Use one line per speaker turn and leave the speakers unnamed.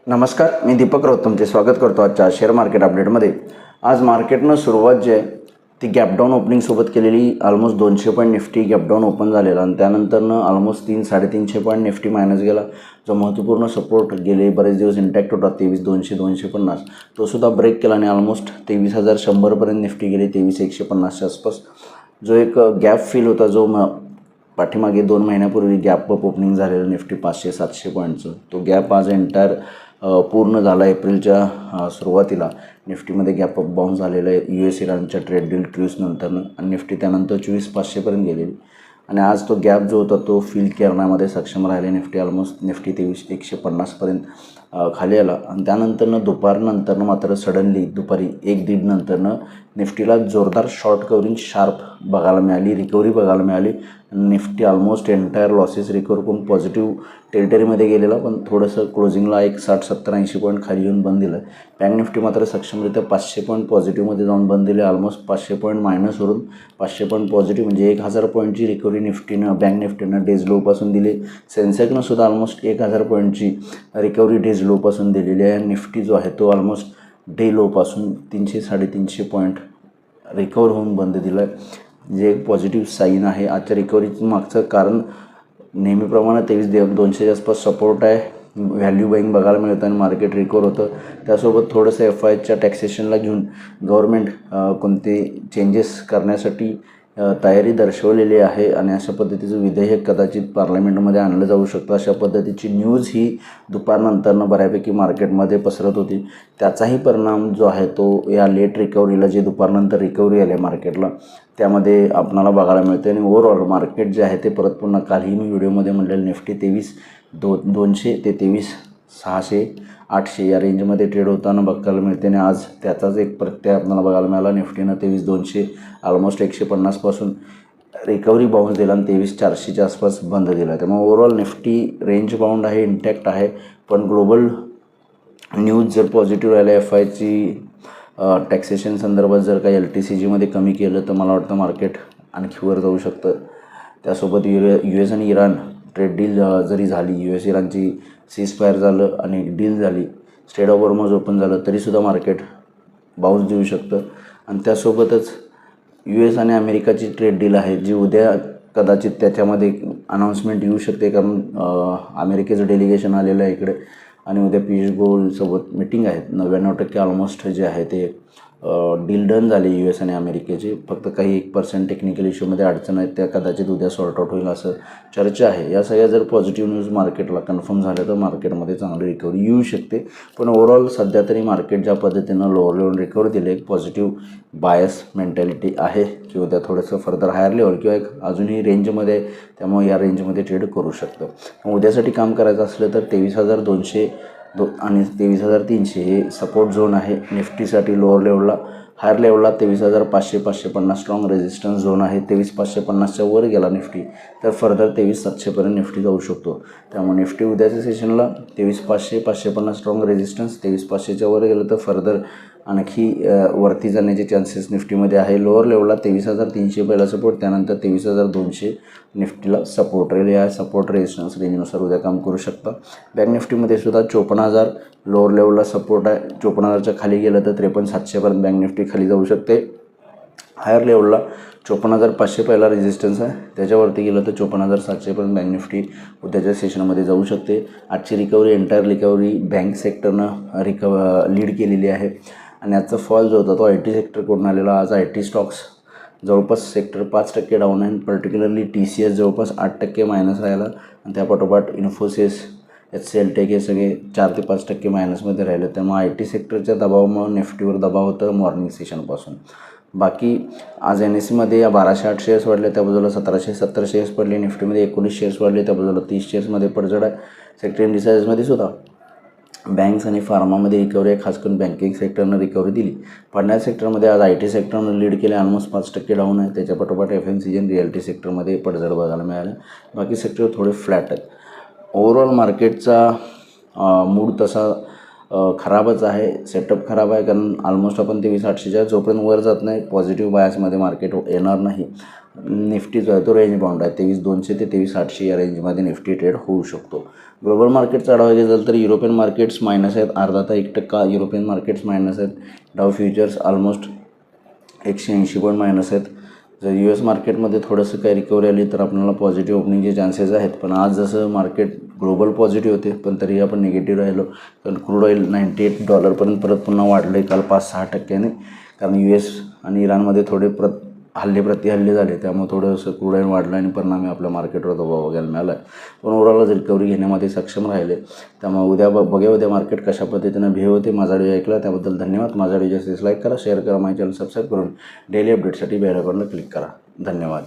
नमस्कार, मी दीपक राऊत तुमचे स्वागत करतो आजच्या शेअर मार्केट अपडेटमध्ये. आज मार्केटनं सुरुवात जी आहे ती गॅपडाऊन ओपनिंगसोबत केलेली. Almost 200 point Nifty gap down open झालेला आणि त्यानंतरनं ऑलमोस्ट 300-350 पॉईंट निफ्टी मायनस गेला. जो महत्त्वपूर्ण सपोर्ट गेले बरेच दिवस इंटॅक्ट होता 23,200-250 तो सुद्धा ब्रेक केला आणि ऑलमोस्ट 23,100पर्यंत निफ्टी गेली 23,150च्या आसपास. जो एक गॅप फील होता जो पाठीमागे 2 महिन्यापूर्वी गॅप अप ओपनिंग झालेलं निफ्टी 500-700 पॉईंटचं, तो गॅप आज एंटायर पूर्ण झाला. एप्रिलच्या सुरुवातीला निफ्टीमध्ये गॅप अप बाउन्स झालेलं आहे US इराणच्या ट्रेड डील ट्रूसनंतरनं आणि निफ्टी त्यानंतर 24,500पर्यंत गेलेली आणि आज तो गॅप जो होता तो फिल करण्यामध्ये सक्षम राहिले. निफ्टी ऑलमोस्ट निफ्टी 23,150पर्यंत खाली आला आणि त्यानंतरनं दुपारनंतरनं मात्र सडनली दुपारी 1-1:30 नंतरनं निफ्टीला जोरदार शॉर्ट कवरिंग शार्प बघायला मिळाली, रिकव्हरी बघायला मिळाली. Nifty almost entire losses recover करून पॉझिटिव्ह टेरिटरीमध्ये गेलेला, पण थोडंसं क्लोजिंगला एक 60-70-80 पॉईंट खाली येऊन बंद दिलं. बँक निफ्टी मात्र सक्षमरित्या 500 पॉईंट पॉझिटिव्हमध्ये जाऊन बंद दिले. ऑलमोस्ट 500 पॉईंट मायनसवरून 500 पॉईंट पॉझिटिव्ह म्हणजे 1,000 पॉईंटची रिकव्हरी निफ्टीनं बँक निफ्टीनं डेज लोपासून दिली. सेन्सेक्सनं सुद्धा ऑलमोस्ट 1,000 पॉईंटची रिकव्हरी डेज लोपासून दिलेली आहे. निफ्टी जो आहे तो ऑलमोस्ट डे लोपासून 300-350 पॉईंट रिकवर होऊन बंद दिला आहे, जे एक पॉझिटिव्ह साईन आहे. आजच्या रिकव्हरीचं मागचं कारण नेहमीप्रमाणे 23,200च्या आसपास सपोर्ट आहे, व्हॅल्यू बाईंग बघायला मिळतं आणि मार्केट रिकवर होतं. त्यासोबत थोडंसं FIच्या टॅक्सेशनला घेऊन गव्हर्मेंट कोणते चेंजेस करण्यासाठी तयारी दर्शवलेली आहे आणि अशा पद्धतीचं विधेयक कदाचित पार्लमेंटमध्ये आणलं जाऊ शकतं. अशा पद्धतीची न्यूज ही दुपारनंतरनं बऱ्यापैकी मार्केटमध्ये पसरत होती. त्याचाही परिणाम जो आहे तो या लेट रिकव्हरीला, जे दुपारनंतर रिकव्हरी आली मार्केटला, त्यामध्ये आपणाला बघायला मिळते. आणि ओव्हरऑल मार्केट जे आहे ते परत पुन्हा कालही मी व्हिडिओमध्ये म्हटलेलं निफ्टी 23,200 ते 23,600-800 या रेंजमध्ये ट्रेड होताना बघायला मिळते आणि आज त्याचाच एक प्रत्यय आपल्याला बघायला मिळाला. निफ्टीनं 23,200 ऑलमोस्ट 150पासून रिकव्हरी बाउन्स दिला आणि 23,400च्या आसपास बंद दिला. त्यामुळे ओव्हरऑल निफ्टी रेंज बाउंड आहे, इंटॅक्ट आहे. पण ग्लोबल न्यूज जर पॉझिटिव्ह राहिल्या, FIची टॅक्सेशन संदर्भात जर काही LTCGमध्ये कमी केलं तर मला वाटतं मार्केट आणखी वर जाऊ शकतं. त्यासोबत US आणि इराण ट्रेड डील जरी झाली, US इराणची सीजफायर झालं आणि डील झाली, स्टेट ऑफ हॉर्मझ ओपन झालं, तरीसुद्धा मार्केट बाउन्स देऊ शकतं. आणि त्यासोबतच US आणि अमेरिकाची ट्रेड डील आहे जी उद्या कदाचित त्याच्यामध्ये अनाऊन्समेंट येऊ शकते, कारण अमेरिकेचं डेलिगेशन आलेलं आहे इकडे आणि उद्या पीयूष गोयलसोबत मीटिंग आहे. 99% ऑलमोस्ट जे आहे ते डील डन झाली US आणि अमेरिकेची. फक्त काही 1% टेक्निकल इश्यूमध्ये अडचण आहेत, त्या कदाचित उद्या सॉर्ट आउट होईल असं चर्चा आहे. या सगळ्या जर पॉझिटिव्ह न्यूज मार्केटला कन्फर्म झाल्या तर मार्केटमध्ये चांगली रिकव्हरी येऊ शकते. पण ओव्हरऑल सध्या तरी मार्केट ज्या पद्धतीनं लोअर लेवल रिकव्हरी दिली, एक पॉझिटिव्ह बायस मेंटॅलिटी आहे की उद्या थोडंसं फर्दर हायर लेवल किंवा एक अजूनही रेंजमध्ये आहे, त्यामुळे या रेंजमध्ये ट्रेड करू शकतं. उद्यासाठी काम करायचं असलं तर 23,200 आणि 23,300 हे सपोर्ट झोन आहे निफ्टीसाठी लोअर लेवलला. हायर लेवलला 23,500-550 स्ट्रॉंग रेजिस्टन्स झोन आहे. 23,550च्या वर गेला निफ्टी तर फर्दर 23,700पर्यंत निफ्टी जाऊ शकतो. त्यामुळे निफ्टी उद्याच्या सेशनला 23,500-550 स्ट्रॉंग रेजिस्टन्स, 23,500च्या वर गेलं तर फर्दर आणखी वरती जाण्याचे चान्सेस निफ्टीमध्ये आहे. लोअर लेवलला 23,300 पहिला सपोर्ट, त्यानंतर 23,200 निफ्टीला सपोर्ट राहील. या सपोर्ट रेजिस्टन्स रेंजनुसार उद्या काम करू शकता. बँक निफ्टीमध्ये सुद्धा 54,000 लोअर लेवलला सपोर्ट आहे. 54,000च्या खाली गेलं तर 53,700पर्यंत बँक निफ्टी खाली जाऊ शकते. हायर लेवलला 54,500 पहिला रेजिस्टन्स आहे, त्याच्यावरती गेलं तर 54,700पर्यंत बँक निफ्टी उद्याच्या सेशनमध्ये जाऊ शकते. आजची रिकव्हरी एंटायर रिकव्हरी बँक सेक्टरनं लीड केलेली आहे आणि आजचा फॉल जो होता तो IT सेक्टरकडून आलेला. आज IT स्टॉक्स जवळपास सेक्टर 5% डाऊन आहे. पर्टिक्युलरली TCS जवळपास 8% मायनस राहिला आणि त्यापाठोपाठ इन्फोसिस, HCL टेक हे सगळे 4 ते 5% मायनसमध्ये राहिले. त्यामुळे IT सेक्टरच्या दबावामुळे निफ्टीवर दबाव होतं मॉर्निंग सेशनपासून. बाकी आज NSEमध्ये या 1,208 शेअर्स वाढले, त्या बाजूला 1,770 शेअर्स पडले. निफ्टीमध्ये 19 शेअर्स वाढले, त्या बाजूला 30 शेअर्समध्ये पडझड आहे. सेक्टर इंडिसाइजमध्ये सुद्धा बँक्स आणि फार्मामध्ये रिकव्हरी आहे, खास करून बँकिंग सेक्टरनं रिकव्हरी दिली. फायनान्स सेक्टरमध्ये आज IT सेक्टरनं लीड केले, ऑलमोस्ट 5% डाऊन आहे. त्याच्यापाठोपाठ FMCG आणि रिअल्टी सेक्टरमध्ये पडझड बघायला मिळालं. बाकी सेक्टर थोडे फ्लॅट आहेत. ओव्हरऑल मार्केटचा मूड तसा खराबच आहे. सेटअप खराब आहे कारण ऑलमोस्ट आपण 23,800च्या जोपर्यंत वर जात नाही पॉझिटिव्ह बायसमध्ये मार्केट येणार नाही. निफ्टी जो आहे तो रेंज बाउंड आहे. 23,200 ते 23,800 या रेंजमध्ये निफ्टी ट्रेड होऊ शकतो. ग्लोबल मार्केटचा आढावा घ्यायचा झालं तर युरोपियन मार्केट्स मायनस आहेत. अर्धा ते 1% युरोपियन मार्केट्स मायनस आहेत. डाव फ्युचर्स ऑलमोस्ट 180 पॉईंट मायनस आहेत. जर US मार्केटमध्ये थोडंसं काही रिकव्हरी आली तर आपल्याला पॉझिटिव्ह ओपनिंगचे चान्सेस आहेत. पण आज जसं मार्केट ग्लोबल पॉझिटिव्ह होते पण तरी आपण निगेटिव्ह राहिलो. कारण क्रूड ऑइल $98 परत पुन्हा वाढलं आहे काल 5-6%. कारण US आणि इराणमध्ये थोडे प्रतिहल्ले झाले त्यामुळे थोडंसं क्रूड ऑइल वाढलं आणि परिणामी आपल्या मार्केटवर दबाव बघायला मिळाला आहे. पण ओव्हरऑल रिकव्हरी घेण्यामध्ये सक्षम राहिले. त्यामुळे उद्या मार्केट कशा पद्धतीनं बिहेव होते. माझा व्हिडिओ ऐकला त्याबद्दल धन्यवाद. माझा व्हिडिओ लाईक करा, शेअर करा, माझ्या चॅनल सबस्क्राईब करून डेली अपडेटसाठी बेल आयकॉनला क्लिक करा. धन्यवाद.